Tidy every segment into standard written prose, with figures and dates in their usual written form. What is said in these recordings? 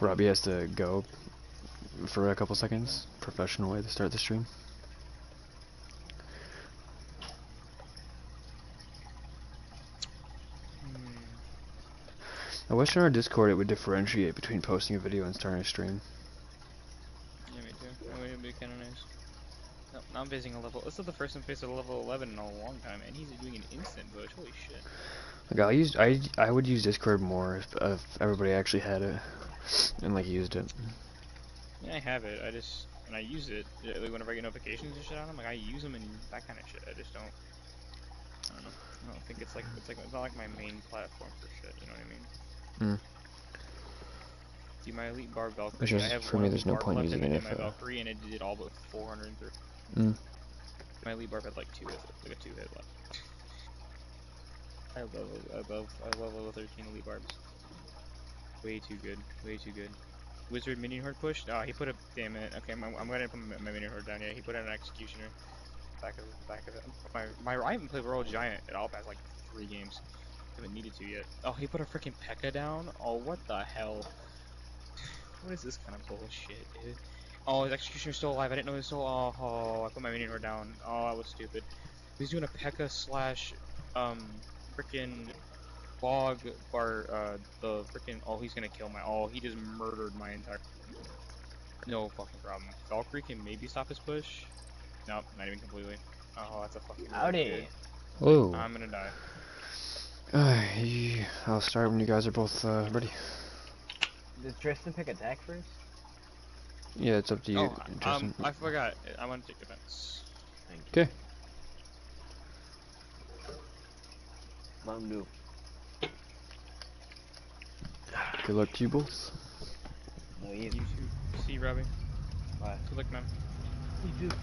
Robbie has to go for a couple seconds. Professional way to start the stream. I wish in our Discord it would differentiate between posting a video and starting a stream. Yeah, me too. That would be kind of nice. No, now I'm facing a level. This is the first time facing a level 11 in a long time, and he's doing an instant push. Holy shit. Like I would use Discord more if everybody actually had it and like used it. Yeah, I have it. And I use it. Like whenever I get notifications and shit on them, like I use them and that kind of shit. I just don't. I don't know. I don't think it's not like my main platform for shit. You know what I mean? See, my elite barb Valkyrie. Just, I have for one me, elite there's no barb point left using in it my if. Valkyrie, and it did all but 430. My elite barb had like like a 2-hit left. I love level 13 elite barbs. Way too good. Way too good. Wizard minion horde push? Oh, he put a. Damn it. Okay, I'm gonna put my minion horde down. Yeah, he put an executioner. Back of it. I haven't played Royal Giant at all past like 3 games. Haven't needed to yet. Oh, he put a freaking P.E.K.K.A down? Oh, what the hell? What is this kind of bullshit, dude? Oh, his executioner's still alive. I didn't know he was still. Oh, I put my minion horde down. Oh, that was stupid. He's doing a P.E.K.K.A slash freaking Bog bar the freaking. Oh, he's gonna kill my. Oh, he just murdered my entire. No fucking problem. Valkyrie can maybe stop his push. Nope, not even completely. Oh, that's a fucking wreck, dude. Whoa. I'm gonna die. I'll start when you guys are both ready. Did Tristan pick attack first? Yeah, it's up to you, Oh, Tristan. I forgot. I want to take defense. Thank you. Okay. Let him do. Good luck to you both. No, You too. See, Robbie. Bye. Good luck, man. You do.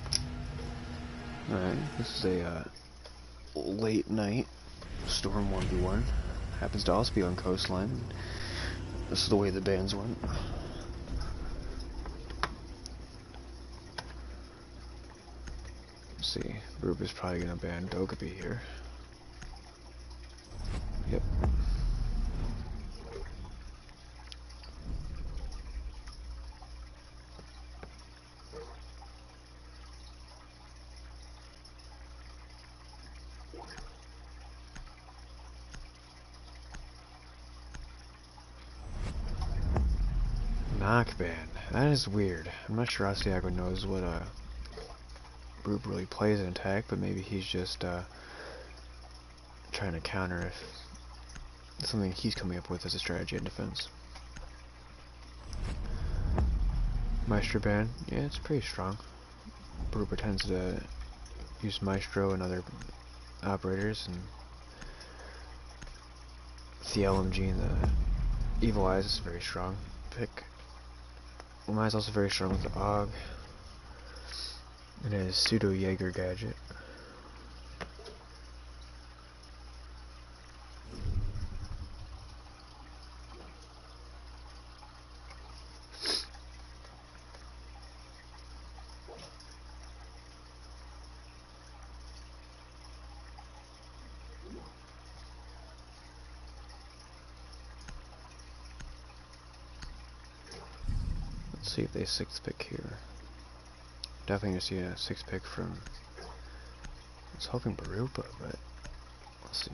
Alright, this is a late night Storm 1v1. Happens to also be on Coastline. This is the way the bans went. Let's see, Rube is probably gonna ban Dogaby here. Yep. Knockban. That is weird. I'm not sure Asiago knows what Rube really plays in attack, but maybe he's just trying to counter if something he's coming up with as a strategy in defense. Maestro ban, yeah, it's pretty strong. Rube tends to use Maestro and other operators, and the LMG and the Evil Eyes is very strong pick. Mine's also very strong with the AUG and his pseudo Jaeger gadget. Let's see if they 6th pick here. Definitely gonna see a 6th pick from. I was hoping Barupa, but let's see.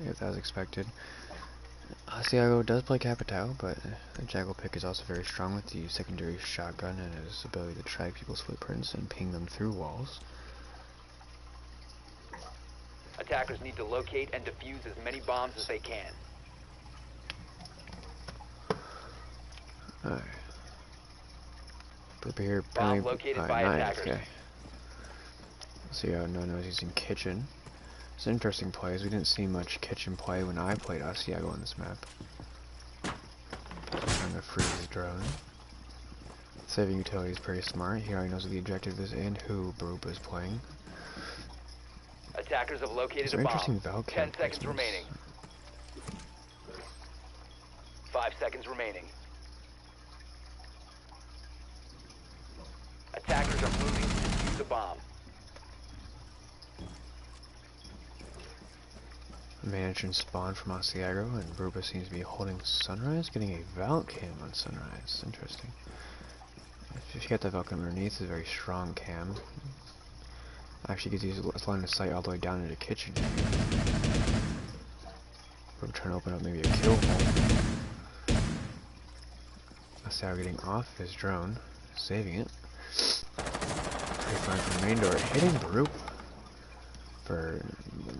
Yeah, that was expected. Asiago does play Capitao, but the Jackal pick is also very strong with the secondary shotgun and his ability to track people's footprints and ping them through walls. Attackers need to locate and defuse as many bombs as they can. Alright. Prepare Bomb located by attackers. Okay. Let's see how No is using Kitchen. It's an interesting play, as we didn't see much Kitchen play when I played Asiago on this map. Trying to freeze his drone. Saving utility is pretty smart. He already knows what the objective is and who Barupa is playing. Attackers have located a interesting bomb. Valcam 10 seconds placements. remaining. 5 seconds remaining. Attackers are moving to defuse a bomb. managed spawn from Asiago, and Bruba seems to be holding Sunrise, getting a Valk cam on Sunrise. Interesting. If you get the Valk underneath, it's a very strong cam. Actually gets these line of sight all the way down into the kitchen. We're trying to open up maybe a kill hole. Asiago getting off his drone, saving it. Pretty fine from the main door, hitting Bruba for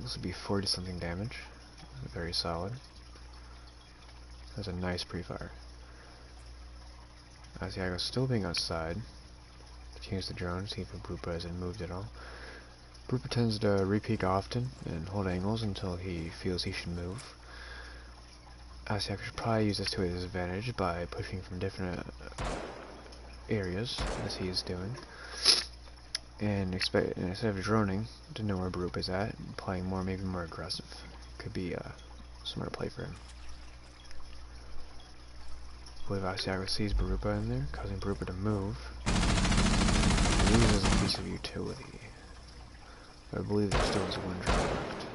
this would be 40 something damage. Very solid. That's a nice pre-fire. Asiago still being outside. Change the drone, see if Brupa hasn't moved at all. Brupa tends to re-peek often and hold angles until he feels he should move. Asiago should probably use this to his advantage by pushing from different areas, as he is doing. And instead of droning to know where Brupa is at, playing maybe more aggressive. Could be a smart play for him. I believe Asiago sees Brupa in there, causing Brupa to move. He loses a piece of utility. But I believe there still is one drone left.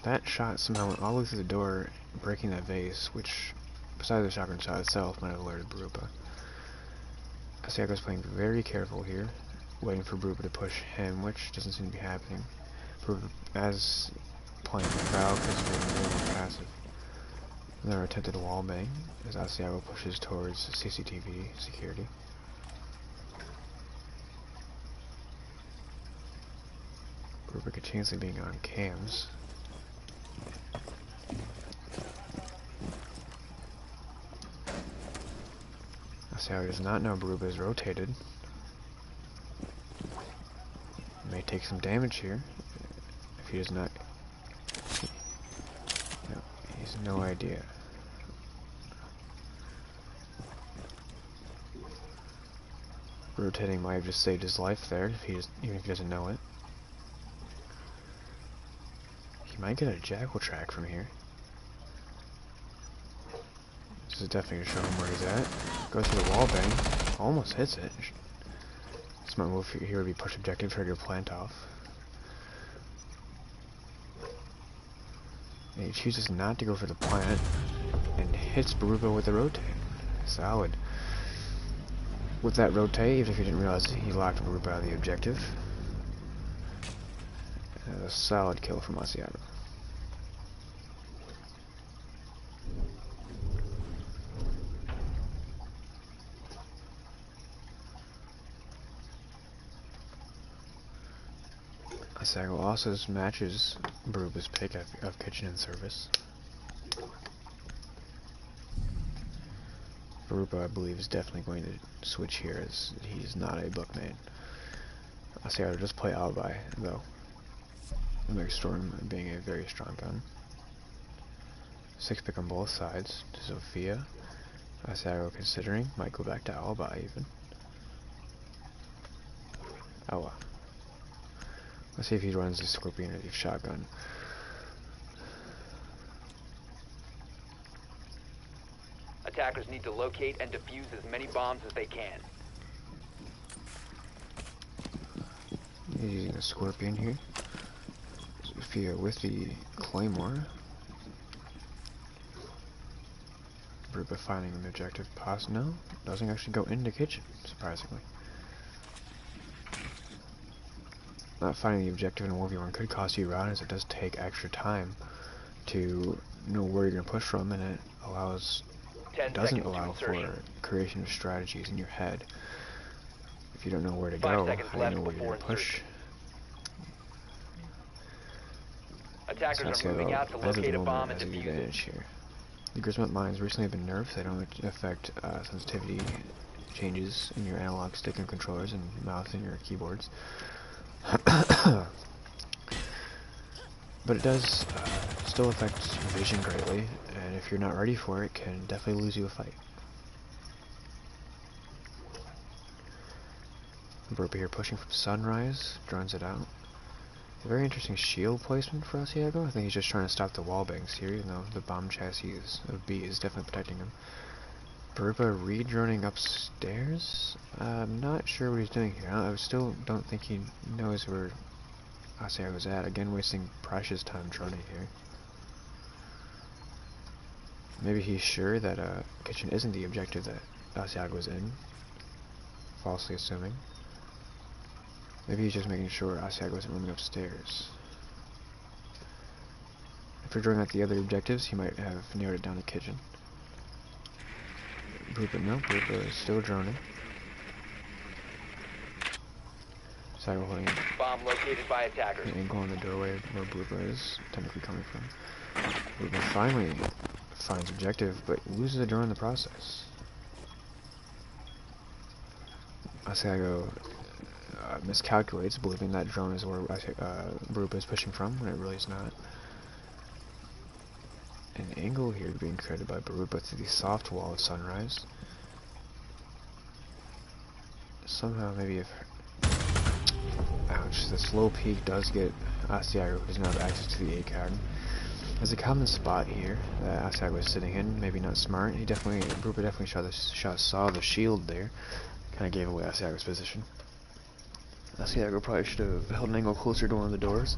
That shot somehow went all the way through the door, breaking that vase, which, besides the shotgun shot itself, might have alerted Brupa. Asiago's playing very careful here, waiting for Brupa to push him, which doesn't seem to be happening. Brupa, as playing with Valk, has been very more passive. Another attempted wallbang as Asiago pushes towards CCTV security. Brupa continuously being on cams. Asiago does not know Brupa is rotated. May take some damage here if he does not. No, he has no idea. Rotating might have just saved his life there, even if he doesn't know it. He might get a jackal track from here. This is definitely going to show him where he's at. Goes to the wall bang, almost hits it. Smart move here would be push objective, trigger plant off. And he chooses not to go for the plant and hits Brupa with the rotate. Solid. With that rotate, even if you didn't realize he locked Brupa out of the objective. A solid kill from Asiago. Asiago also matches Brupa's pick of kitchen and service. Brupa, I believe, is definitely going to switch here, as he's not a bookman. Asiago just play Alibi, though. Mimic Storm being a very strong gun. 6 pick on both sides to Sophia. Asiago considering, might go back to Alibi even. Oh well. Let's see if he runs the Scorpion or the shotgun. Attackers need to locate and defuse as many bombs as they can. He's using a Scorpion here. Sophia with the Claymore. Brupa finding an objective pass. No, doesn't actually go into kitchen, surprisingly. Not finding the objective in a 1v1 could cost you a round, as it does take extra time to know where you're going to push from, and it doesn't allow for creation of strategies in your head. If you don't know where to go, how do you know where you're going to push? Attackers are moving out to locate a bomb and defuse it. Here. The Grismont mines recently have been nerfed. They don't affect sensitivity changes in your analog stick and controllers and mouse and your keyboards. But it does still affect vision greatly, and if you're not ready for it, can definitely lose you a fight. Brupa here pushing from Sunrise, drones it out. A very interesting shield placement for Asiago. I think he's just trying to stop the wallbangs here, even though the bomb chassis of B is definitely protecting him. Brupa re-droning upstairs? I'm not sure what he's doing here. I still don't think he knows where Asiago's at. Again, wasting precious time droning here. Maybe he's sure that kitchen isn't the objective that Asiago's in. Falsely assuming. Maybe he's just making sure Asiago isn't roaming upstairs. If we're drawing out the other objectives, he might have narrowed it down to kitchen. Brupa, no, Brupa is still droning. Asiago holding Bomb located by attackers. an angle on the doorway where Brupa is technically coming from. Brupa finally finds objective, but loses a drone in the process. Asiago miscalculates, believing that drone is where Brupa is pushing from, when it really is not. An angle here being created by Brupa through the soft wall of Sunrise. Somehow, maybe if... Ouch, the slow peek does get Asiago, who does not have access to the ACAG. There's a common spot here that Asiago was sitting in, maybe not smart. Brupa definitely saw the shield there. Kind of gave away Asiago's position. Asiago probably should have held an angle closer to one of the doors.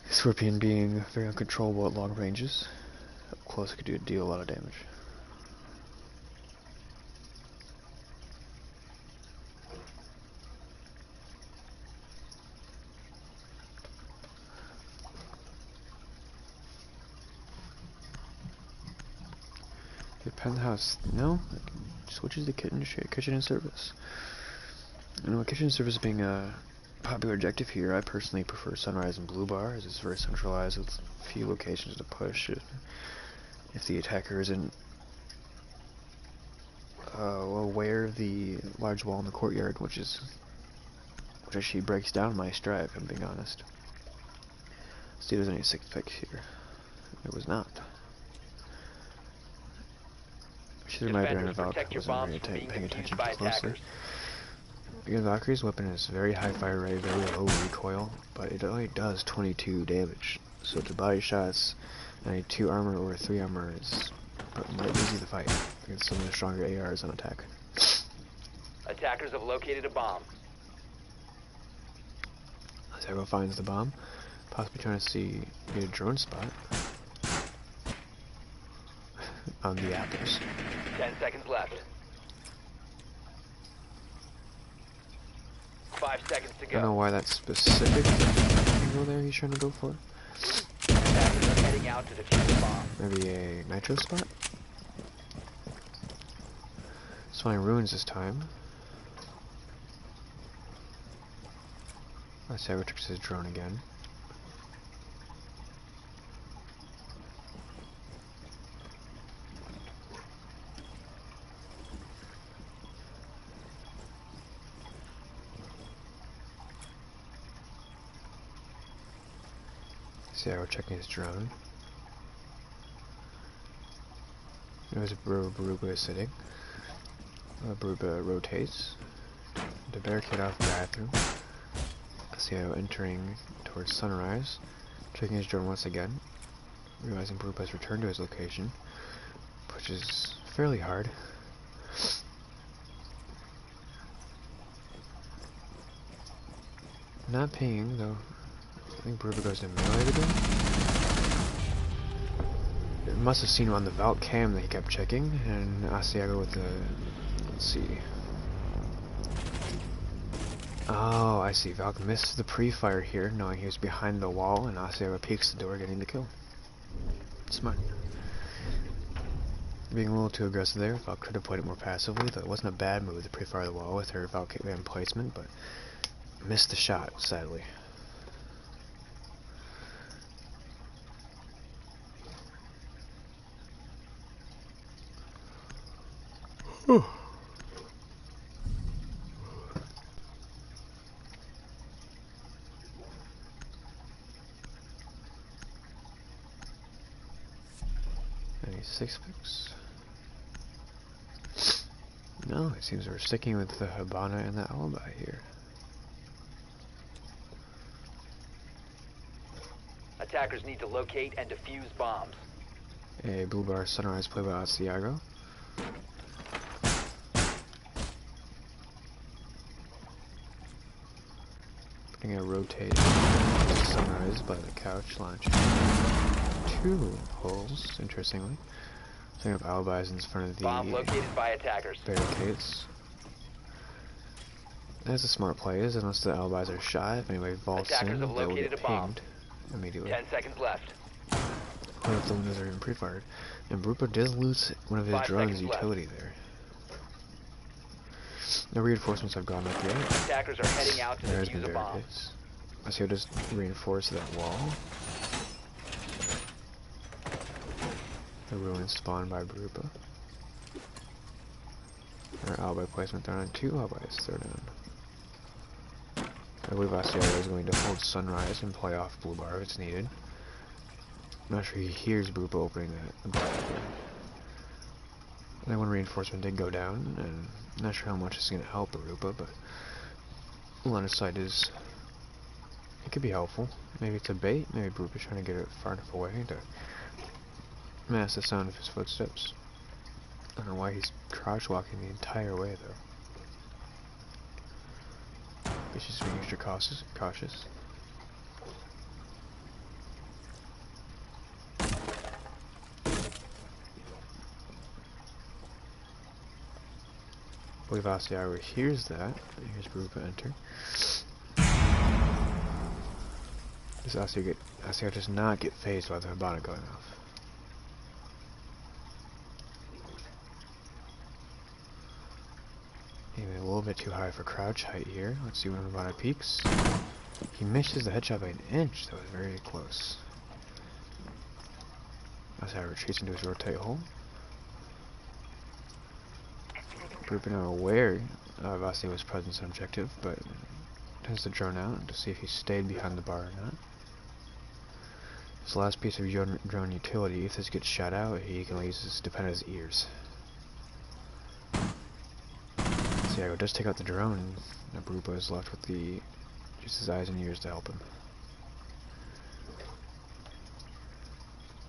Scorpion being very uncontrollable at long ranges. Up close could deal a lot of damage. The penthouse, no? Switches to kitchen and service. You know, kitchen and service being a popular objective here, I personally prefer Sunrise and Blue Bar, as it's very centralized with a few locations to push if the attacker isn't aware of the large wall in the courtyard, which actually breaks down my stride, if I'm being honest. See, there's any 6 picks here. There was not. There might have been a Valk, wasn't really paying attention too closely. Because Valkyrie's weapon is very high fire rate, very low recoil, but it only does 22 damage. So to body shots, and a 2 armor or 3 armor is might easy to fight against some of the stronger ARs on attack. Attackers have located a bomb. Asiago finds the bomb, possibly trying to get a drone spot on the apples. 10 seconds left. 5 seconds to I don't know go. why that specific angle there he's trying to go for. Attackers are heading out to defuse the bomb. Maybe a nitro spot? It's finding ruins this time. Asiago tricks his drone again. Asiago checking his drone. There's where Brupa is sitting. Brupa rotates to barricade off the bathroom. Asiago entering towards Sunrise, checking his drone once again, realizing Brupa has returned to his location, which is fairly hard. Not pinging though. I think Brupa goes to melee again. It must have seen him on the Valk cam that he kept checking, and Asiago with the... let's see. Oh, I see. Valk missed the pre-fire here, knowing he was behind the wall, and Asiago peeks the door, getting the kill. Smart. Being a little too aggressive there. Valk could have played it more passively, though it wasn't a bad move to pre-fire the wall with her Valk placement, but missed the shot, sadly. Whew. Any 6 picks? No, it seems we're sticking with the Hibana and the Alibi here. Attackers need to locate and defuse bombs. A Blue Bar Sunrise play by Asiago. Getting a rotate Sunrise by the couch, launching 2 holes, interestingly. Setting up alibis in front of the Bomb located by attackers. barricades. That's a smart play, is unless the alibis are shot. If anybody vaults Attackers in, have they will located get a bomb. pinged immediately. 10 seconds left. Or if the windows are even pre-fired. And Brupa does lose one of his 5 drones seconds left. utility there. No reinforcements have gone up yet. Attackers are heading out to There's been defuse a bomb. barricades. I see how just reinforce that wall. The ruins spawned by Brupa. Our alibi placement down on 2 alibis, they're down. I believe Asiago is going to hold Sunrise and play off Blue Bar if it's needed. I'm not sure he hears Brupa opening the bar here. That one reinforcement did go down, and I'm not sure how much it's going to help Arupa, but line of sight is... it could be helpful. Maybe it's a bait, maybe Brupa's trying to get it far enough away to mask the sound of his footsteps. I don't know why he's crouch walking the entire way though. He's just being extra cautious. I believe Asiago hears that. Here's Brupa enter. Does Asiago does not get phased by the Hibana going off. Maybe a little bit too high for crouch height here. Let's see when Hibana peeks. He misses the headshot by an inch. That was very close. Asiago retreats into his rotate hole. Brupa now aware of Asiago's presence and objective, but tends to drone out to see if he stayed behind the bar or not. This last piece of drone utility, if this gets shot out, he can use this to depend on his ears. Asiago does take out the drone, and Brupa is left with just his eyes and ears to help him.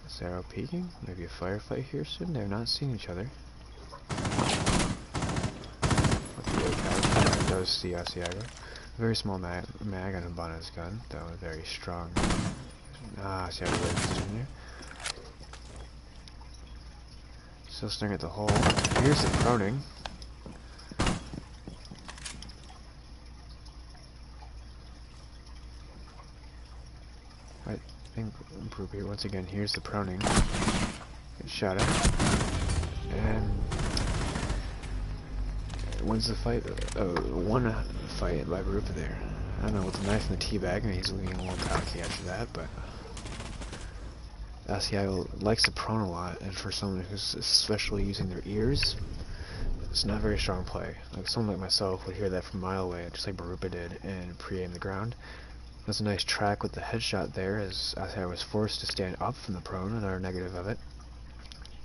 Asiago peeking, maybe a firefight here soon. They're not seeing each other. Does see Asiago. Very small mag on Hibana's gun, though very strong. Asiago is in there. Still staring at the hole. Here's the proning. I think Brupa once again here's the proning. Gets shot at. And wins the fight. One fight by Brupa there. I don't know, with the knife in the teabag, and he's looking a little cocky after that, but Asiago likes to prone a lot, and for someone who's especially using their ears, it's not a very strong play. Like someone like myself would hear that from a mile away, just like Brupa did, and pre-aim the ground. That's a nice track with the headshot there, as Asiago was forced to stand up from the prone, another negative of it,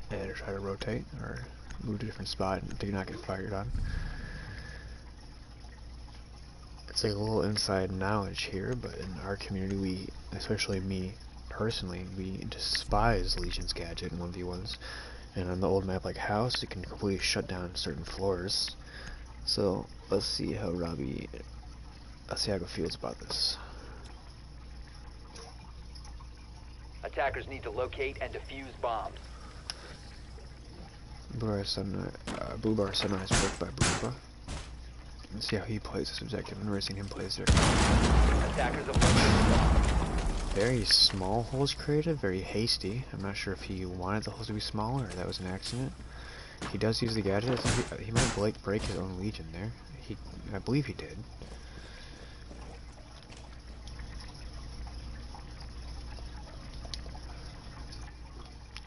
and try to rotate, or move to a different spot and do not get fired on. It's like a little inside knowledge here, but in our community, we, especially me personally, we despise Legion's gadget in 1v1s. And on the old map like House, it can completely shut down certain floors. So let's see how Asiago feels about this. Attackers need to locate and defuse bombs. Blue Bar Sunrise picked by Brupa. Let's see how he plays this objective, and racing him plays there. Attackers have located a bomb. Very small holes created, very hasty. I'm not sure if he wanted the holes to be smaller or that was an accident. He does use the gadget. I think he might break his own Legion there. I believe he did.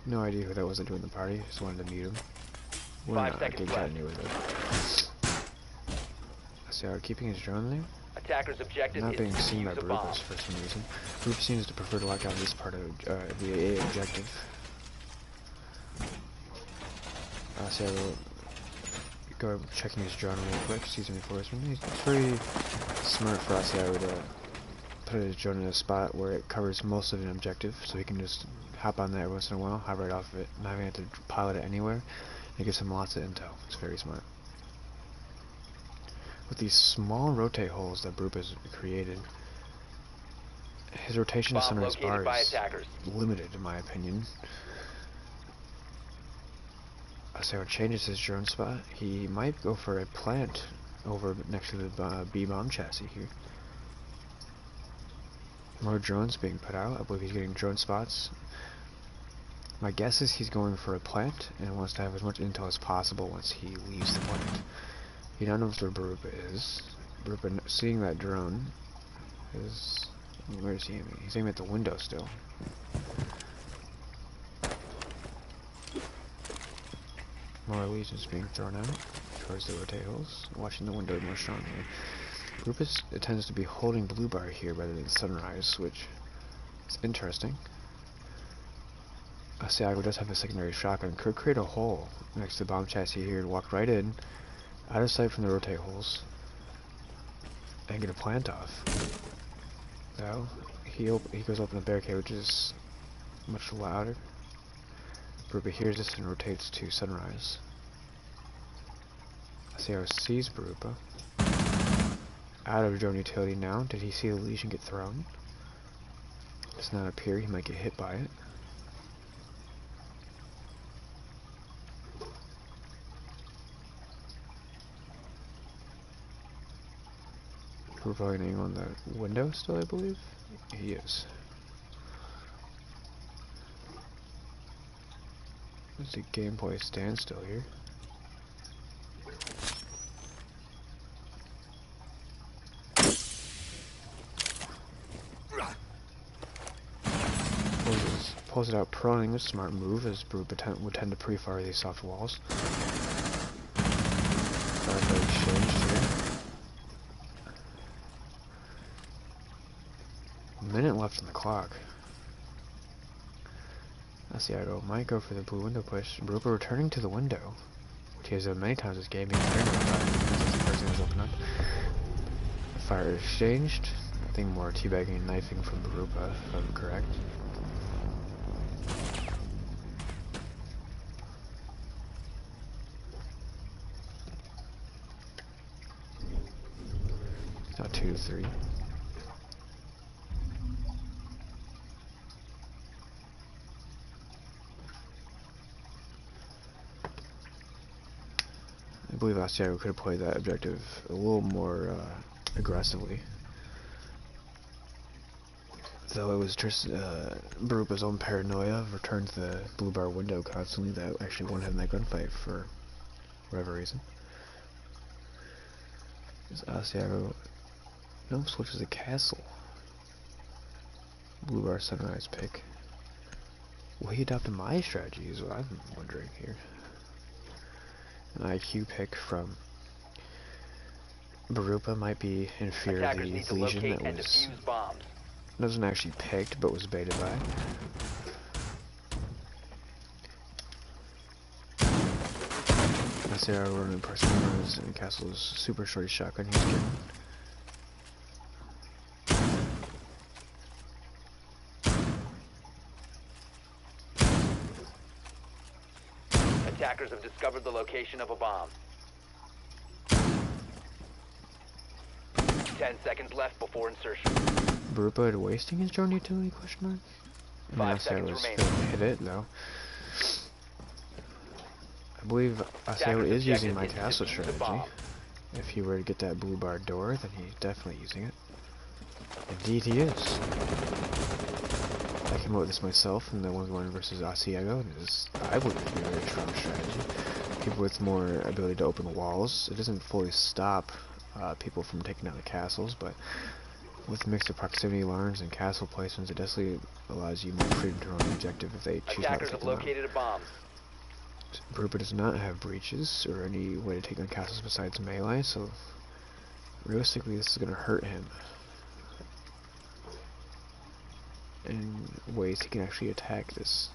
No idea who that was that joined the party. Just wanted to mute him. 5 seconds left. So keeping his drone there. Attackers' objective Not is being to seen by defuse a bomb. Brupa for some reason. Brupa seems to prefer to lock down this part of the AA objective. So go checking his drone real quick, sees reinforcement. It's very smart for Asiago to put his drone in a spot where it covers most of an objective, so he can just hop on there every once in a while, hop right off of it, not having to pilot it anywhere. It gives him lots of intel. It's very smart. With these small rotate holes that Brupa has created, his rotation to Bomb Sunrise located Bar by is attackers. limited, in my opinion. Aseo changes his drone spot. He might go for a plant over next to the B-bomb chassis here. More drones being put out. I believe he's getting drone spots. My guess is he's going for a plant and wants to have as much intel as possible once he leaves the plant. He now knows where Barupa is. Barupa, seeing that drone, is... Where is he aiming? He's aiming at the window still. More legions being thrown out towards the rotate holes, watching the window more strongly. Barupa tends to be holding blue bar here rather than sunrise, which is interesting. Asiago does have a secondary shotgun. Could create a hole next to the bomb chassis here and walk right in, out of sight from the rotate holes, and get a plant off. So he goes open the barricade, which is much louder. Barupa hears this and rotates to sunrise. Asiago sees Barupa. Out of drone utility now. Did he see the Legion get thrown? Does not appear. He might get hit by it. We're probably aiming on the window still, I believe. He is. There's a gameplay standstill here. Pulls it out proning, a smart move, as Barupa would tend to pre-fire these soft walls. Fire exchanged here. A minute left on the clock. Asiago might go for the blue window push. Barupa returning to the window, which he has done many times this game. He's turning the person is open up. Fire exchanged. I think more teabagging and knifing from Barupa, if I'm correct. Not 2 to 3. I believe Asiago could have played that objective a little more aggressively. Though it was just Barupa's own paranoia of return to the blue bar window constantly that actually won him that gunfight for whatever reason. Is Asiago switches the castle. Blue bar sunrise pick. Will he adopt my strategy is what I'm wondering here. An IQ pick from Barupa might be in fear of the Legion that was wasn't actually picked but was baited by. Asiago running personas and Castle's super shorty shotgun he's getting. Attackers have discovered the location of a bomb. 10 seconds left before insertion. Barupa wasting his drone utility, question mark? 5 seconds remaining. Hit it though. I believe Asiago is using my castle strategy. If he were to get that blue bar door, then he's definitely using it. Indeed he is. I came up with this myself in the 1v1 versus Asiago, and it is, I believe, to be a very strong strategy. People with more ability to open walls. It doesn't fully stop people from taking out the castles, but with a mix of proximity alarms and castle placements, it definitely allows you more freedom to run the objective if they choose not to Attackers take have them out. located a bomb. Barupa does not have breaches or any way to take on castles besides melee, so realistically this is going to hurt him in ways he can actually attack this.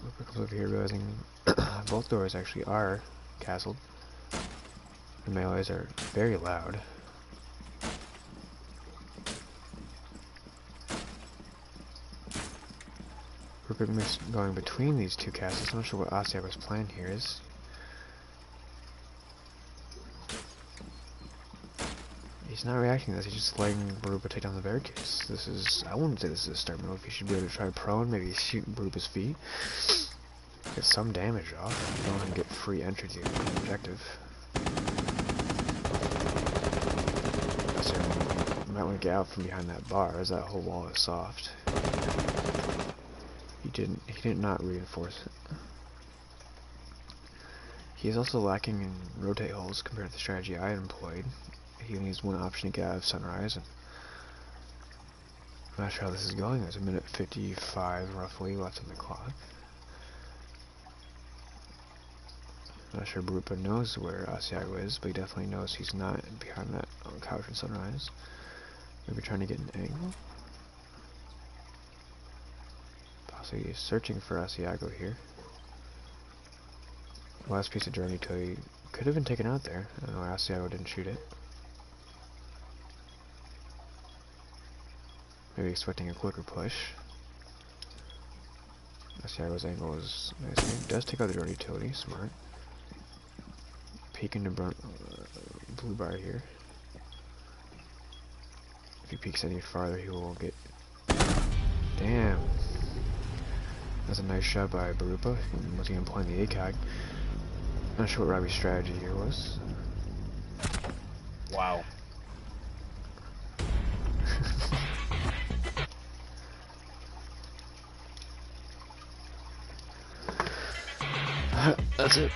Barupa comes over here realizing both doors actually are castled. The melees are very loud. Barupa going between these two castles. I'm not sure what Asiago's plan here is. He's not reacting to this, he's just letting Baruba take down the barricades. This is, I wouldn't say this is a start move. He should be able to try prone, maybe shoot Baruba's feet. Get some damage off. You don't want to get free entry to the objective. So you might want to get out from behind that bar, as that whole wall is soft. He did not reinforce it. He is also lacking in rotate holes compared to the strategy I had employed. He only has one option to get out of Sunrise, and I'm not sure how this is going. There's a minute 55 roughly left on the clock. I'm not sure Barupa knows where Asiago is, but he definitely knows he's not behind that couch in Sunrise. Maybe trying to get an angle. Possibly he's searching for Asiago here. Last piece of journey utility could have been taken out there. I don't know why Asiago didn't shoot it. Maybe expecting a quicker push. Asiago's angle is nice. He does take out the drone utility, smart. Peek into blue bar here. If he peeks any farther, he will get. Damn. That's a nice shot by Barupa. Was he employing the ACAG? Not sure what Robbie's strategy here was. Wow. That's it.